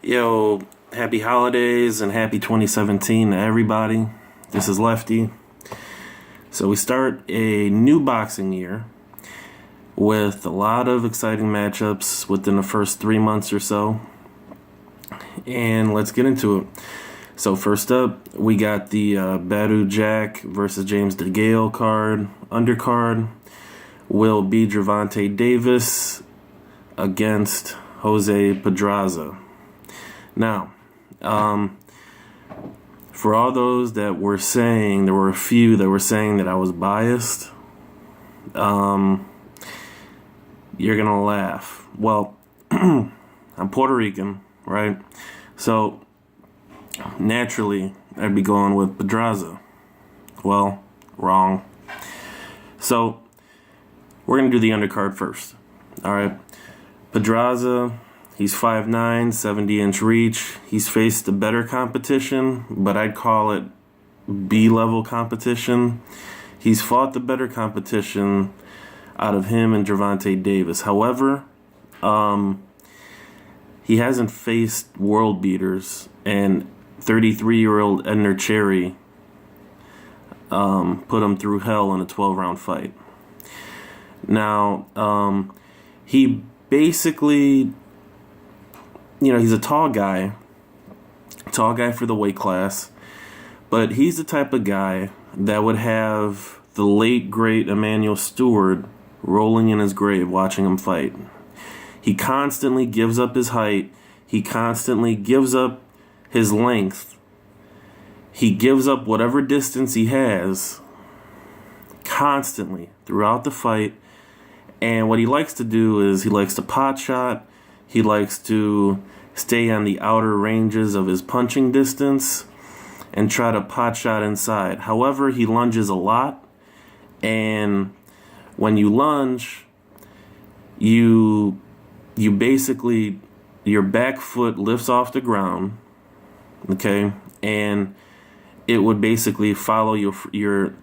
Yo, happy holidays and happy 2017 to everybody. This is Lefty. So we start a new boxing year with a lot of exciting matchups within the first 3 months or so. And let's get into it. So first up, we got the Badu Jack versus James DeGale card. Undercard will be Gervonta Davis against Jose Pedraza. Now, for all those that were saying, there were a few that were saying that I was biased, you're going to laugh. Well, I'm Puerto Rican, right? So, naturally, I'd be going with Pedraza. Well, wrong. So, we're going to do the undercard first. All right. Pedraza, he's 5'9", 70-inch reach. He's faced the better competition, but I'd call it B-level competition. He's fought the better competition out of him and Gervonta Davis. However, he hasn't faced world beaters, and 33-year-old Edner Cherry put him through hell in a 12-round fight. Now, he basically, he's a tall guy for the weight class, but he's the type of guy that would have the late, great Emmanuel Stewart rolling in his grave watching him fight. He constantly gives up his height. He constantly gives up his length. He gives up whatever distance he has constantly throughout the fight. And what he likes to do is he likes to pot shot. He likes to stay on the outer ranges of his punching distance and try to pot shot inside. However, he lunges a lot. And when you lunge, you basically, your back foot lifts off the ground, okay? And it would basically follow your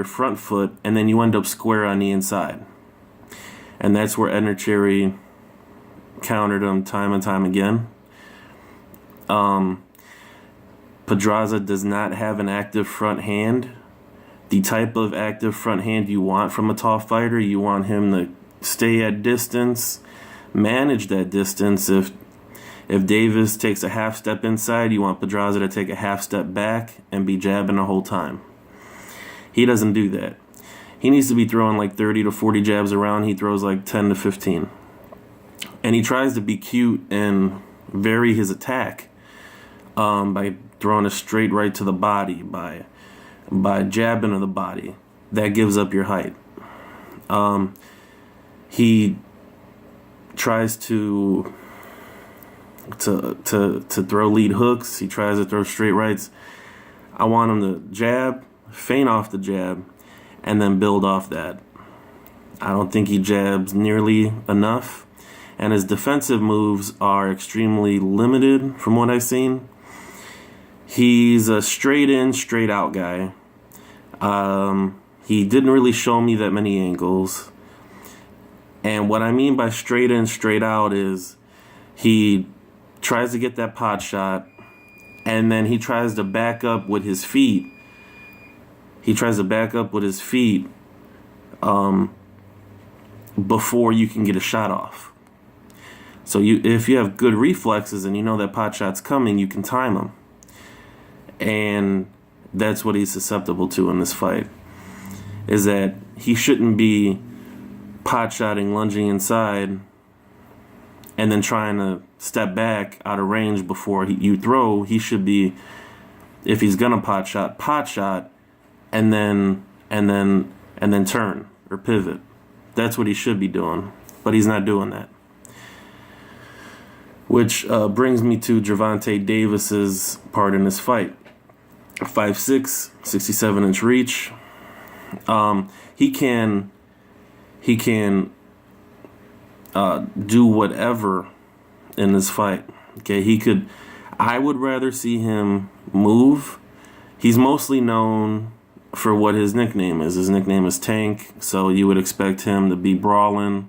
front foot, and then you end up square on the inside. And that's where Edner Cherry countered him time and time again. Pedraza does not have an active front hand. The type of active front hand you want from a tall fighter, you want him to stay at distance, manage that distance. If Davis takes a half step inside, you want Pedraza to take a half step back and be jabbing the whole time. He doesn't do that. He needs to be throwing like 30 to 40 jabs around. He throws like 10 to 15. And he tries to be cute and vary his attack by throwing a straight right to the body, by jabbing to the body. That gives up your height. He tries to throw lead hooks. He tries to throw straight rights. I want him to jab, feint off the jab, and then build off that. I don't think he jabs nearly enough, and his defensive moves are extremely limited from what I've seen. He's a straight in, straight out guy. He didn't really show me that many angles. And what I mean by straight in, straight out is he tries to get that pot shot, and then he tries to back up with his feet. Before you can get a shot off. So if you have good reflexes and you know that pot shot's coming, you can time him. And that's what he's susceptible to in this fight, is that he shouldn't be pot shotting, lunging inside, and then trying to step back out of range before you throw. He should be, if he's gonna pot shot, and then turn or pivot. That's what he should be doing, but he's not doing that. Which brings me to Gervonta Davis's part in this fight. 5'6", 67-inch reach. He can do whatever in this fight. Okay, I would rather see him move. He's mostly known for what his nickname is. His nickname is Tank, so you would expect him to be brawling,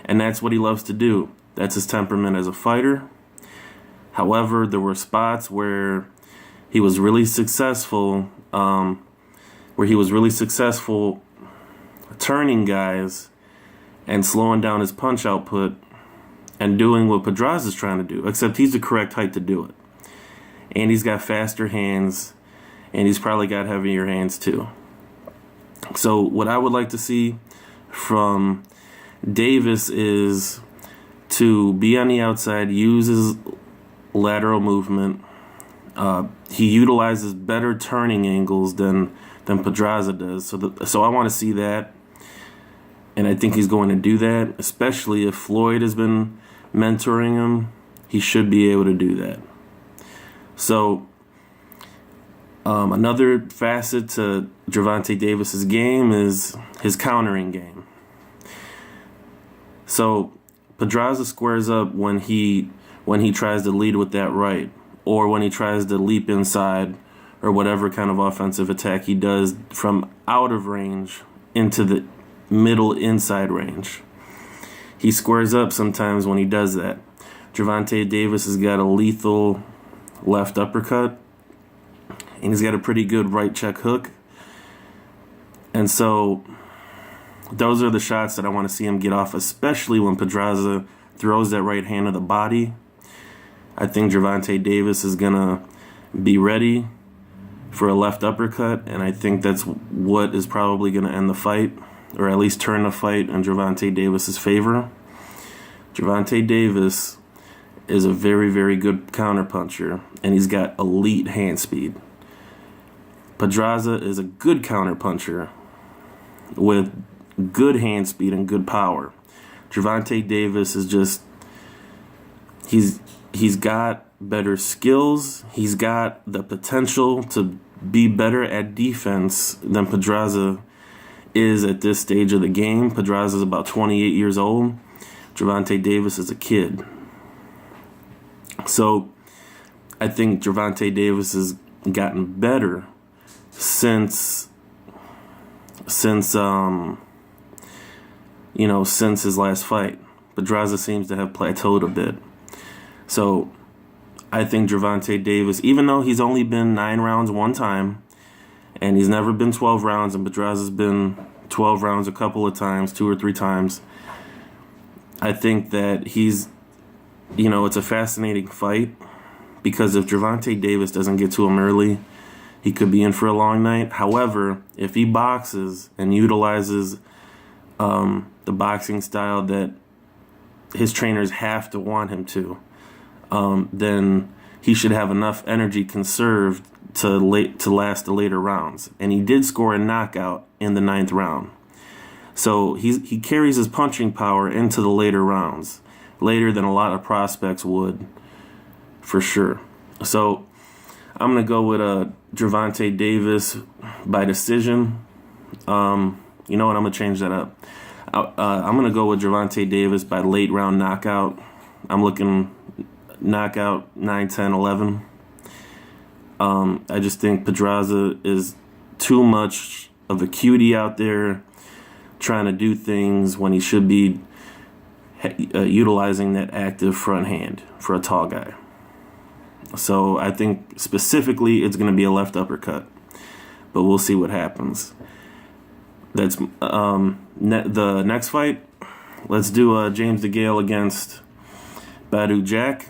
and that's what he loves to do. That's his temperament as a fighter. However, there were spots where he was really successful, turning guys and slowing down his punch output and doing what Pedraza's trying to do, except he's the correct height to do it. And he's got faster hands, and he's probably got heavier hands too. So what I would like to see from Davis is to be on the outside, use his lateral movement. He utilizes better turning angles than Pedraza does. So I want to see that. And I think he's going to do that, especially if Floyd has been mentoring him. He should be able to do that. So another facet to Gervonta Davis's game is his countering game. So Pedraza squares up when he tries to lead with that right, or when he tries to leap inside, or whatever kind of offensive attack he does from out of range into the middle inside range. He squares up sometimes when he does that. Gervonta Davis has got a lethal left uppercut, and he's got a pretty good right check hook. And so those are the shots that I want to see him get off, especially when Pedraza throws that right hand to the body. I think Gervonta Davis is going to be ready for a left uppercut, and I think that's what is probably going to end the fight, or at least turn the fight in Gervonta Davis's favor. Gervonta Davis is a very, very good counterpuncher, and he's got elite hand speed. Pedraza is a good counterpuncher with good hand speed and good power. Gervonta Davis is just, he's got better skills. He's got the potential to be better at defense than Pedraza is at this stage of the game. Pedraza is about 28 years old. Gervonta Davis is a kid. So I think Gervonta Davis has gotten better since his last fight. Pedraza seems to have plateaued a bit. So I think Gervonta Davis, even though he's only been 9 rounds one time, and he's never been 12 rounds, and Pedraza's been 12 rounds a couple of times, 2 or 3 times, I think that he's, it's a fascinating fight, because if Gervonta Davis doesn't get to him early, he could be in for a long night. However, if he boxes and utilizes the boxing style that his trainers have to want him to, then he should have enough energy conserved to last the later rounds. And he did score a knockout in the 9th round. So he carries his punching power into the later rounds, later than a lot of prospects would, for sure. So I'm going to go with Gervonta Davis by decision. You know what? I'm going to change that up. I'm going to go with Gervonta Davis by late round knockout. I'm looking knockout 9, 10, 11. I just think Pedraza is too much of a cutie out there trying to do things when he should be utilizing that active front hand for a tall guy. So I think specifically it's going to be a left uppercut, but we'll see what happens. That's the next fight. Let's do James DeGale against Badou Jack.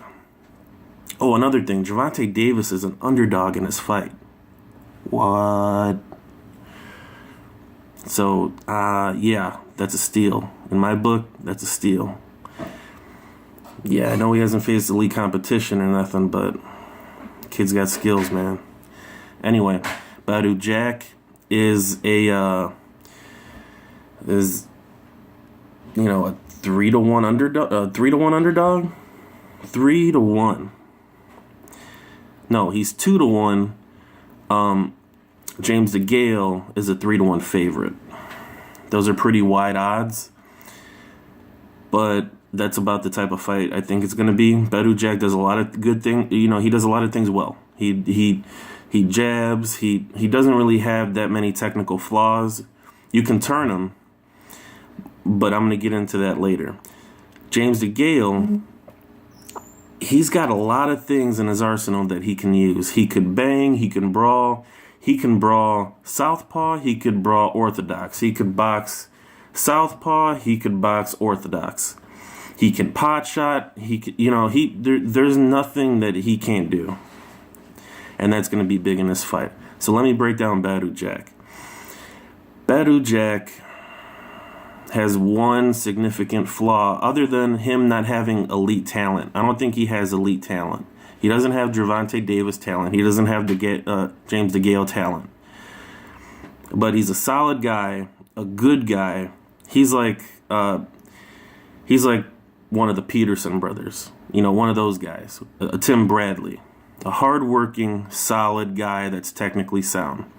Oh, another thing, Gervonta Davis is an underdog in this fight. What? So, yeah, that's a steal. In my book, that's a steal. Yeah, I know he hasn't faced elite competition or nothing, but kid's got skills, man. Anyway, Badou Jack is a 3-1 underdog. 3-1 underdog. 3-1. No, he's 2-1. James DeGale is a 3-1 favorite. Those are pretty wide odds, but that's about the type of fight I think it's going to be. Badou Jack does a lot of good things. He does a lot of things well. He jabs. He doesn't really have that many technical flaws. You can turn him, but I'm going to get into that later. James DeGale, he's got a lot of things in his arsenal that he can use. He could bang, he can brawl. He can brawl southpaw, he could brawl orthodox. He could box southpaw, he could box orthodox. He can pot shot, he could, there's nothing that he can't do. And that's going to be big in this fight. So let me break down Badou Jack. Badou Jack has one significant flaw other than him not having elite talent. I don't think he has elite talent. He doesn't have Gervonta Davis talent. He doesn't have James DeGale talent. But he's a solid guy, a good guy. He's like one of the Peterson brothers. One of those guys. A Tim Bradley. A hardworking, solid guy that's technically sound.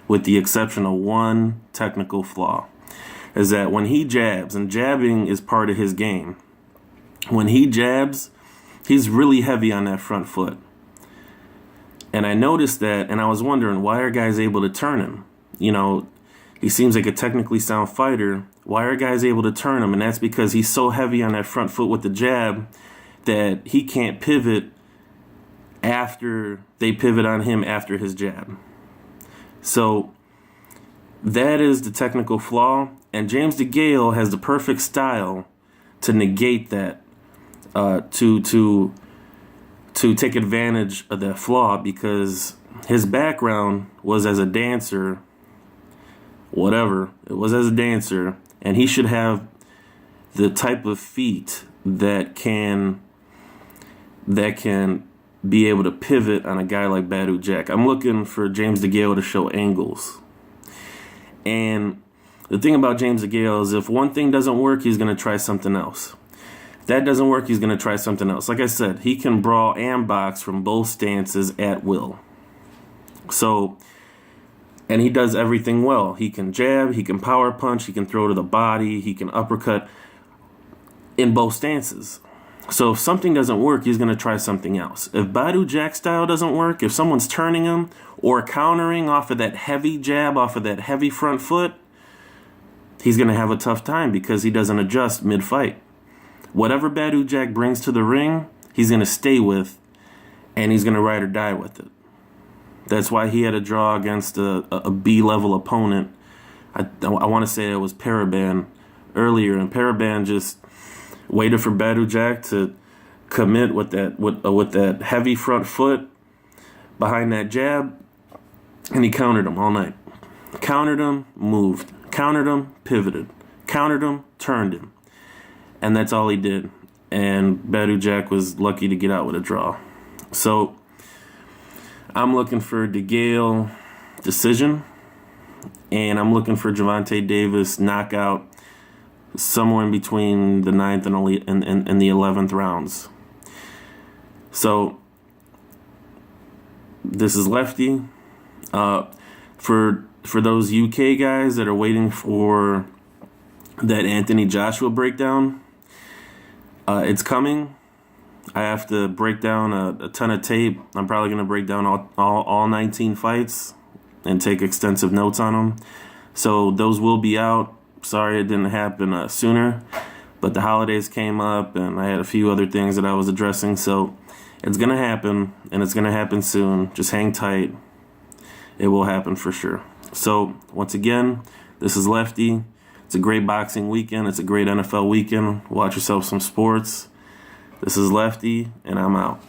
With the exception of one technical flaw. Is that when he jabs, and jabbing is part of his game, when he jabs, he's really heavy on that front foot. And I noticed that, and I was wondering, why are guys able to turn him? He seems like a technically sound fighter. Why are guys able to turn him? And that's because he's so heavy on that front foot with the jab that he can't pivot after they pivot on him after his jab. So that is the technical flaw. And James DeGale has the perfect style to negate that, to take advantage of that flaw, because his background was as a dancer, whatever, it was as a dancer, and he should have the type of feet that can be able to pivot on a guy like Badou Jack. I'm looking for James DeGale to show angles. And the thing about James DeGale is if one thing doesn't work, he's going to try something else. If that doesn't work, he's going to try something else. Like I said, he can brawl and box from both stances at will. So, and he does everything well. He can jab, he can power punch, he can throw to the body, he can uppercut in both stances. So if something doesn't work, he's going to try something else. If Badou Jack's style doesn't work, if someone's turning him or countering off of that heavy jab, off of that heavy front foot, he's going to have a tough time because he doesn't adjust mid-fight. Whatever Badou Jack brings to the ring, he's going to stay with, and he's going to ride or die with it. That's why he had a draw against a B-level opponent. I want to say it was Paraban earlier, and Paraban just waited for Badou Jack to commit with that heavy front foot behind that jab, and he countered him all night. Countered him, moved. Countered him, pivoted. Countered him, turned him. And that's all he did. And Badou Jack was lucky to get out with a draw. So I'm looking for DeGale decision. And I'm looking for Gervonta Davis knockout somewhere in between the 9th and the 11th rounds. So this is Lefty. For those UK guys that are waiting for that Anthony Joshua breakdown, it's coming. I have to break down a ton of tape. I'm probably going to break down all 19 fights and take extensive notes on them. So those will be out. Sorry it didn't happen sooner, but the holidays came up and I had a few other things that I was addressing. So it's going to happen, and it's going to happen soon. Just hang tight. It will happen for sure. So once again, this is Lefty. It's a great boxing weekend. It's a great NFL weekend. Watch yourself some sports. This is Lefty, and I'm out.